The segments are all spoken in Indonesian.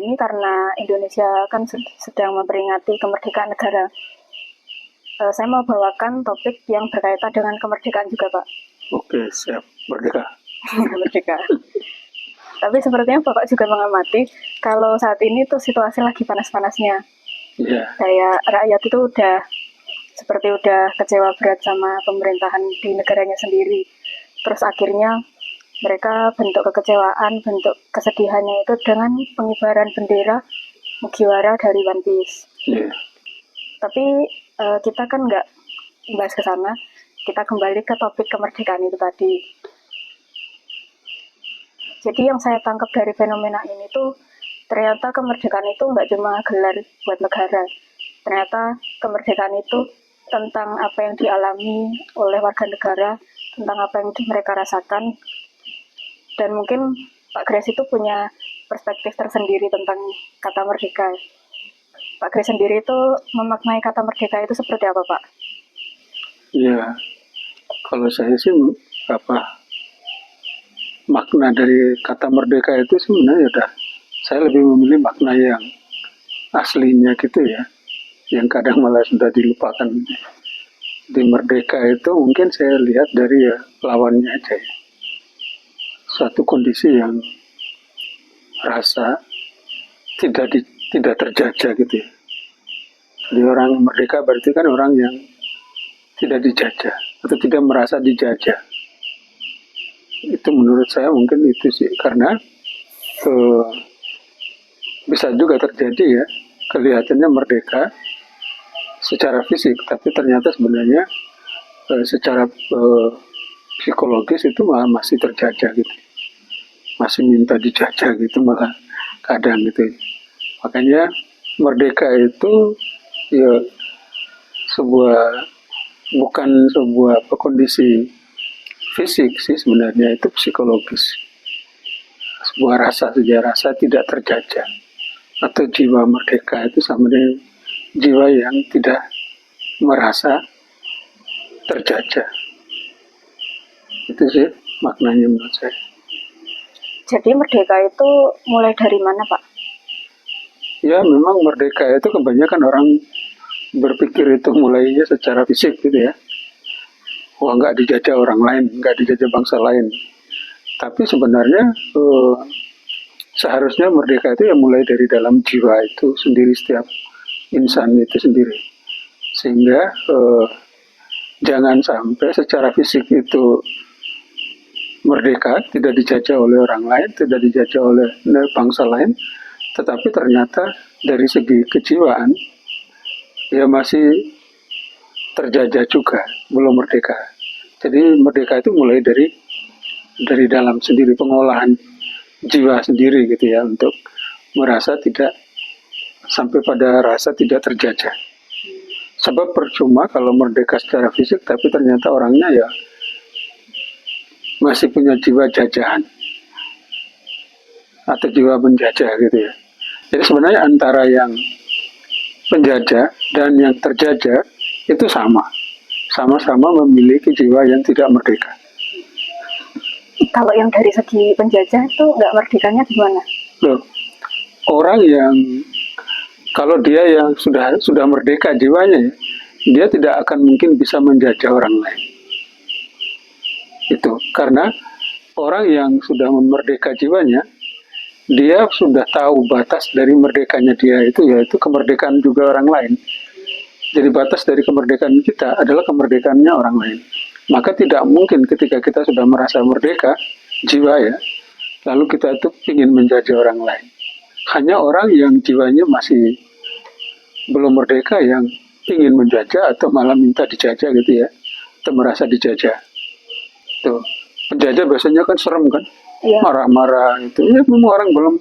ini karena Indonesia kan sedang memperingati kemerdekaan negara. Saya mau bawakan topik yang berkaitan dengan kemerdekaan juga, Pak. Oke, siap. Merdeka. Merdeka. Tapi sepertinya Bapak juga mengamati kalau saat ini tuh situasi lagi panas-panasnya. Iya. Kayak rakyat itu udah kecewa berat sama pemerintahan di negaranya sendiri. Terus akhirnya mereka bentuk kekecewaan, bentuk kesedihannya itu dengan pengibaran bendera Mugiwara dari One Piece. Iya. Tapi kita kan nggak bahas ke sana. Kita kembali ke topik kemerdekaan itu tadi. Jadi yang saya tangkap dari fenomena ini tuh ternyata kemerdekaan itu nggak cuma gelar buat negara. Ternyata kemerdekaan itu tentang apa yang dialami oleh warga negara, tentang apa yang mereka rasakan. Dan mungkin Pak Grace itu punya perspektif tersendiri tentang kata merdeka. Pak Grace sendiri itu memaknai kata merdeka itu seperti apa, Pak? Iya, kalau saya sih makna dari kata merdeka itu sebenarnya saya lebih memilih makna yang aslinya gitu ya, yang kadang malah sudah dilupakan. Di merdeka itu mungkin saya lihat dari lawannya aja ya. Suatu kondisi yang rasa tidak terjajah gitu ya. Jadi orang merdeka berarti kan orang yang tidak dijajah atau tidak merasa dijajah. Itu menurut saya mungkin itu sih, karena bisa juga terjadi ya, kelihatannya merdeka secara fisik, tapi ternyata sebenarnya secara psikologis itu masih terjajah gitu, masih minta dijajah gitu malah kadang gitu. Makanya merdeka itu ya bukan sebuah kondisi fisik sih sebenarnya, itu psikologis. Sebuah sejarah rasa tidak terjajah, atau jiwa merdeka itu sama dengan jiwa yang tidak merasa terjajah. Itu sih maknanya menurut saya. Jadi merdeka itu mulai dari mana, Pak? Ya memang merdeka itu kebanyakan orang berpikir itu mulainya secara fisik gitu ya. Wah, nggak dijajah orang lain, nggak dijajah bangsa lain. Tapi sebenarnya seharusnya merdeka itu ya mulai dari dalam jiwa itu sendiri, setiap insan itu sendiri. Sehingga jangan sampai secara fisik itu merdeka, tidak dijajah oleh orang lain, tidak dijajah oleh bangsa lain, tetapi ternyata dari segi kejiwaan ya masih terjajah juga, belum merdeka. Jadi merdeka itu mulai dari dalam sendiri, pengolahan jiwa sendiri gitu ya, untuk merasa tidak sampai pada rasa tidak terjajah. Sebab percuma kalau merdeka secara fisik tapi ternyata orangnya ya masih punya jiwa jajahan atau jiwa menjajah gitu ya. Jadi sebenarnya antara yang penjajah dan yang terjajah itu sama-sama memiliki jiwa yang tidak merdeka. Kalau yang dari segi penjajah itu nggak merdekanya gimana? Loh, orang yang kalau dia yang sudah merdeka jiwanya, dia tidak akan mungkin bisa menjajah orang lain. Itu karena orang yang sudah memerdeka jiwanya, dia sudah tahu batas dari merdekanya dia itu, yaitu kemerdekaan juga orang lain. Jadi batas dari kemerdekaan kita adalah kemerdekaannya orang lain. Maka tidak mungkin ketika kita sudah merasa merdeka jiwa ya, lalu kita itu ingin menjajah orang lain. Hanya orang yang jiwanya masih belum merdeka yang ingin menjajah atau malah minta dijajah gitu ya, atau merasa dijajah. Tuh, penjajah biasanya kan serem kan, Iya. Marah-marah itu. Ya memang orang belum,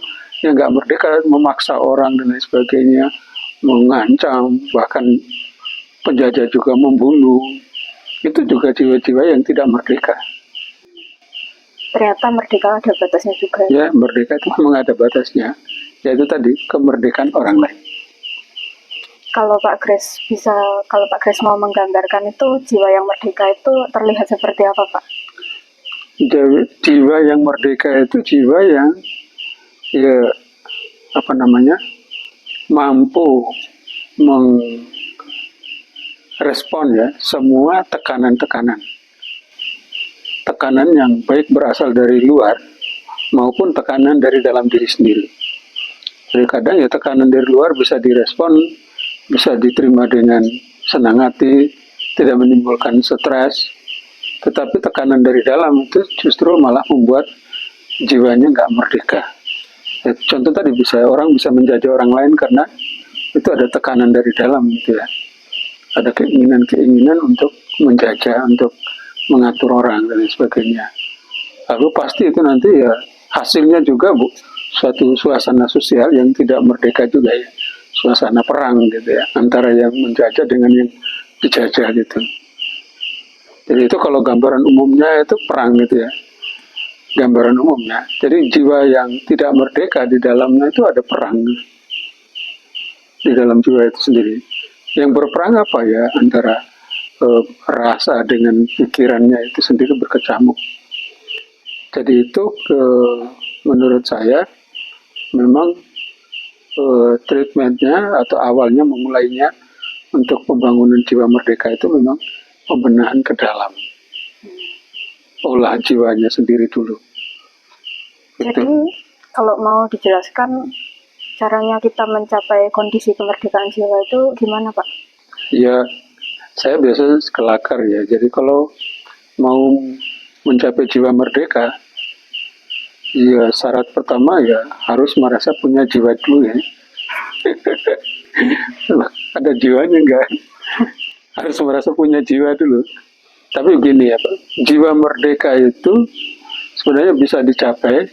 yang nggak merdeka, memaksa orang dan lain sebagainya, mengancam, bahkan penjajah juga membunuh. Itu juga jiwa-jiwa yang tidak merdeka. Ternyata merdeka ada batasnya juga. Ya, merdeka itu memang ada batasnya, yaitu tadi kemerdekaan orang lain. Kalau Pak Grace mau menggambarkan itu jiwa yang merdeka itu terlihat seperti apa, Pak? Jiwa yang merdeka itu jiwa yang ya apa namanya, mampu merespon ya semua tekanan-tekanan yang baik berasal dari luar maupun tekanan dari dalam diri sendiri. Jadi kadang ya tekanan dari luar bisa direspon, bisa diterima dengan senang hati, tidak menimbulkan stres. Tetapi tekanan dari dalam itu justru malah membuat jiwanya nggak merdeka. Ya, contoh tadi orang bisa menjajah orang lain karena itu ada tekanan dari dalam gitu ya. Ada keinginan untuk menjajah, untuk mengatur orang dan sebagainya. Lalu pasti itu nanti ya hasilnya juga suatu suasana sosial yang tidak merdeka juga ya. Suasana perang gitu ya, antara yang menjajah dengan yang dijajah gitu. Jadi itu kalau gambaran umumnya itu perang gitu ya. Gambaran umumnya. Jadi jiwa yang tidak merdeka di dalamnya itu ada perang. Di dalam jiwa itu sendiri. Yang berperang apa ya? Antara rasa dengan pikirannya itu sendiri berkecamuk. Jadi itu menurut saya memang treatmentnya atau awalnya memulainya untuk pembangunan jiwa merdeka itu memang pembenahan ke dalam. Olah jiwanya sendiri dulu. Jadi kalau mau dijelaskan caranya kita mencapai kondisi kemerdekaan jiwa itu gimana Pak? Ya, saya biasanya kelakar ya. Jadi kalau mau mencapai jiwa merdeka, ya syarat pertama ya harus merasa punya jiwa dulu ya. Ada jiwanya enggak? Harus merasa punya jiwa dulu. Tapi begini ya Pak, jiwa merdeka itu sebenarnya bisa dicapai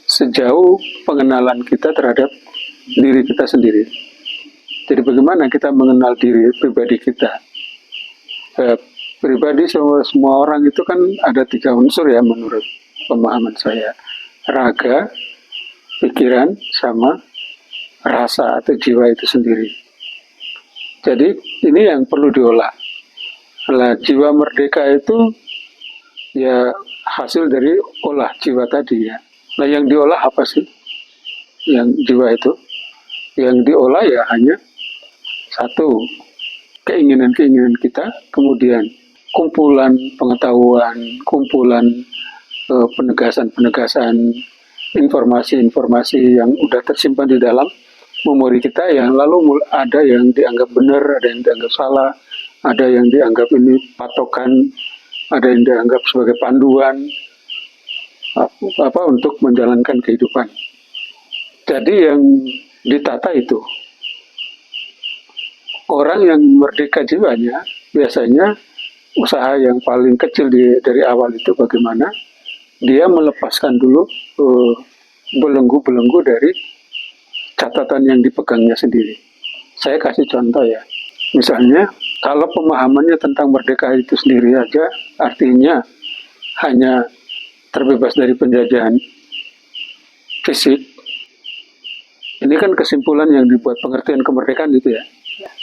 sejauh pengenalan kita terhadap diri kita sendiri. Jadi bagaimana kita mengenal diri pribadi kita? Pribadi semua orang itu kan ada 3 unsur ya menurut pemahaman saya. Raga, pikiran, sama rasa atau jiwa itu sendiri. Jadi ini yang perlu diolah. Nah, jiwa merdeka itu ya hasil dari olah jiwa tadi ya. Nah yang diolah apa sih? Yang jiwa itu? Yang diolah ya hanya satu, keinginan-keinginan kita, kemudian kumpulan pengetahuan, kumpulan penegasan-penegasan, informasi-informasi yang udah tersimpan di dalam memori kita yang lalu ada yang dianggap benar, ada yang dianggap salah, ada yang dianggap ini patokan, ada yang dianggap sebagai panduan untuk menjalankan kehidupan. Jadi yang ditata itu orang yang merdeka jiwanya biasanya usaha yang paling kecil dari awal itu bagaimana dia melepaskan dulu belenggu-belenggu dari catatan yang dipegangnya sendiri. Saya kasih contoh ya. Misalnya kalau pemahamannya tentang merdeka itu sendiri aja artinya hanya terbebas dari penjajahan fisik. Ini kan kesimpulan yang dibuat pengertian kemerdekaan itu ya.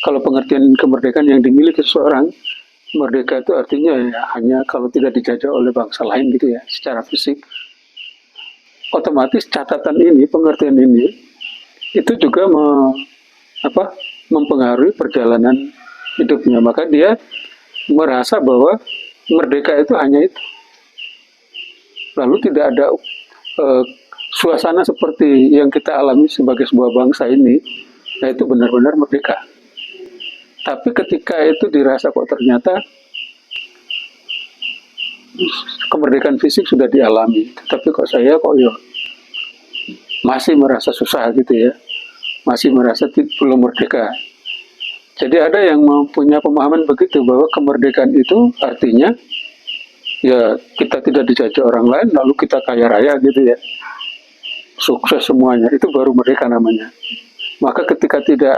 Kalau pengertian kemerdekaan yang dimiliki seseorang, merdeka itu artinya ya hanya kalau tidak dijajah oleh bangsa lain gitu ya, secara fisik. Otomatis catatan ini, pengertian ini, itu juga mempengaruhi perjalanan hidupnya. Maka dia merasa bahwa merdeka itu hanya itu. Lalu tidak ada suasana seperti yang kita alami sebagai sebuah bangsa ini, nah itu benar-benar merdeka. Tapi ketika itu dirasa kok ternyata kemerdekaan fisik sudah dialami, tapi kok saya masih merasa susah gitu ya, masih merasa belum merdeka. Jadi ada yang mempunyai pemahaman begitu bahwa kemerdekaan itu artinya ya kita tidak dijajah orang lain lalu kita kaya raya gitu ya, sukses semuanya, itu baru merdeka namanya. Maka ketika tidak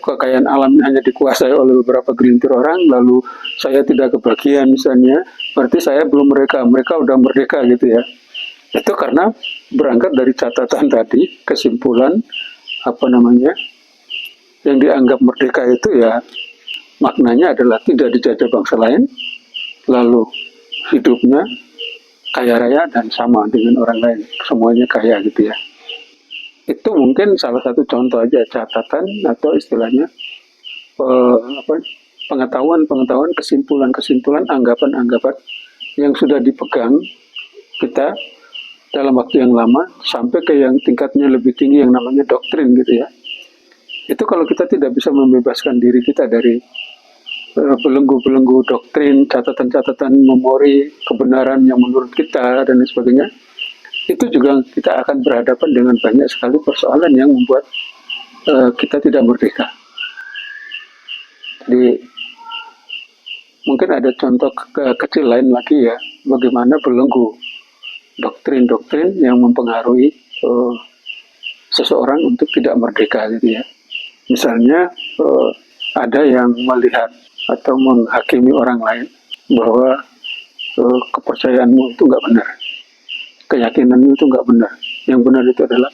kekayaan alam hanya dikuasai oleh beberapa gelintir orang, lalu saya tidak kebagian misalnya, berarti saya belum merdeka, mereka udah merdeka gitu ya. Itu karena berangkat dari catatan tadi, kesimpulan yang dianggap merdeka itu ya maknanya adalah tidak dijajah bangsa lain, lalu hidupnya kaya raya dan sama dengan orang lain, semuanya kaya gitu ya. Itu mungkin salah satu contoh aja, catatan atau istilahnya apa, pengetahuan-pengetahuan, kesimpulan-kesimpulan, anggapan-anggapan yang sudah dipegang kita dalam waktu yang lama sampai ke yang tingkatnya lebih tinggi yang namanya doktrin gitu ya. Itu kalau kita tidak bisa membebaskan diri kita dari belenggu-belenggu doktrin, catatan-catatan memori, kebenaran yang menurut kita dan lain sebagainya, itu juga kita akan berhadapan dengan banyak sekali persoalan yang membuat kita tidak merdeka. Jadi mungkin ada contoh kecil lain lagi ya, bagaimana belenggu doktrin-doktrin yang mempengaruhi seseorang untuk tidak merdeka gitu ya. Misalnya ada yang melihat atau menghakimi orang lain bahwa kepercayaanmu itu nggak benar, keyakinanmu itu nggak benar, yang benar itu adalah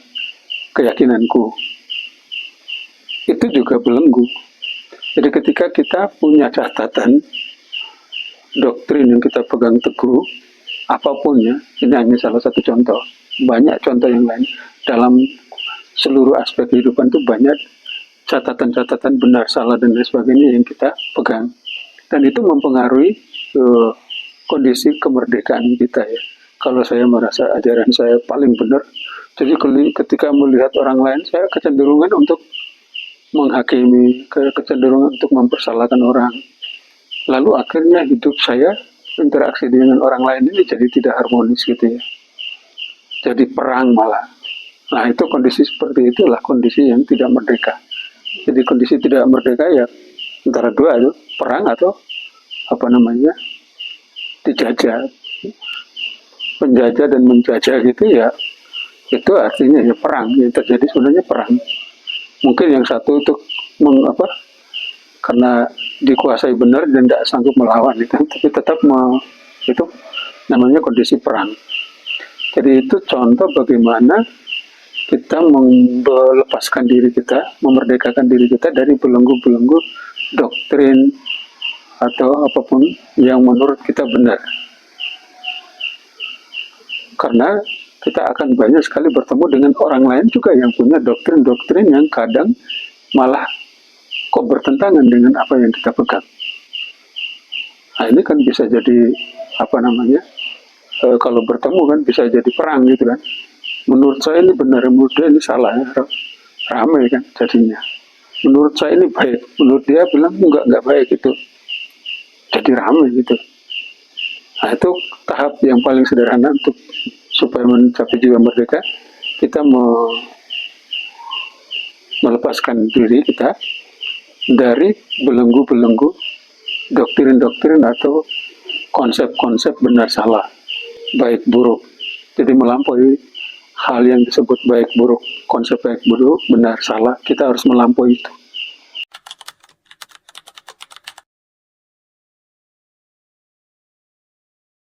keyakinanku. Itu juga belenggu. Jadi ketika kita punya catatan doktrin yang kita pegang teguh, apapun ya, ini hanya salah satu contoh, banyak contoh yang lain dalam seluruh aspek kehidupan itu banyak catatan-catatan benar salah dan lain sebagainya yang kita pegang, dan itu mempengaruhi kondisi kemerdekaan kita ya. Kalau saya merasa ajaran saya paling benar, jadi ketika melihat orang lain saya kecenderungan untuk menghakimi, kecenderungan untuk mempersalahkan orang, lalu akhirnya hidup saya, interaksi dengan orang lain ini jadi tidak harmonis gitu ya, jadi perang malah. Nah itu kondisi seperti itulah kondisi yang tidak merdeka. Jadi kondisi tidak merdeka ya antara dua itu, perang atau apa namanya, dijajah, penjajah dan menjajah gitu ya, itu artinya ya perang yang terjadi, sebenarnya perang. Mungkin yang satu itu karena dikuasai benar dan tidak sanggup melawan itu, tapi tetap itu namanya kondisi perang. Jadi itu contoh bagaimana kita melepaskan diri kita, memerdekakan diri kita dari belenggu-belenggu doktrin atau apapun yang menurut kita benar. Karena kita akan banyak sekali bertemu dengan orang lain juga yang punya doktrin-doktrin yang kadang malah kok bertentangan dengan apa yang kita pegang. Nah ini kan bisa jadi kalau bertemu kan bisa jadi perang gitu kan. Menurut saya ini benar, menurut dia ini salah, ramai kan jadinya. Menurut saya ini baik, menurut dia bilang enggak baik itu, jadi ramai gitu. Nah itu tahap yang paling sederhana untuk supaya mencapai jiwa merdeka, kita melepaskan diri kita dari belenggu-belenggu doktrin-doktrin atau konsep-konsep benar salah, baik buruk. Jadi melampaui hal yang disebut baik buruk, konsep baik buruk, benar salah, kita harus melampaui itu.